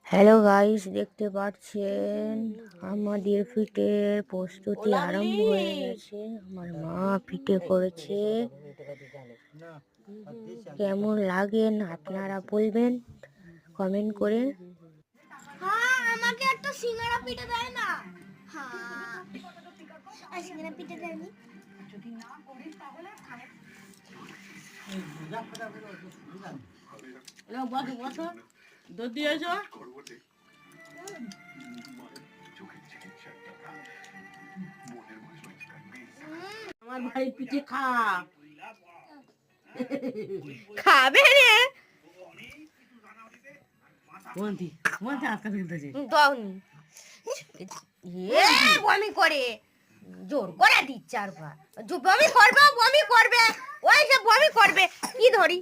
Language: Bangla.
হ্যালো গাইস, দেখতে পাচ্ছেন আমাদের পিঠের প্রস্তুতি আরম্ভ হয়ে গেছে। আমার মা পিঠে করেছে। কেমন লাগেন আপনারা বলবেন কমেন্ট করে। হ্যাঁ, আমাকে একটা সিঙ্গারা পিঠে দেয় না। হ্যাঁ, আর সিঙ্গারা পিঠে দেয়নি। যদি না করিস তাহলে খানে বসো বসো দুধ দিয়েছো। আমার ভাই পিঠে খাবে রে মন্তি মন্তি আজকাল ফেলতেছে বমি করে, জোর করে দিচ্ছে। আর বমি করবে, বমি করবে, ওই যে বমি করবে। কি ধরি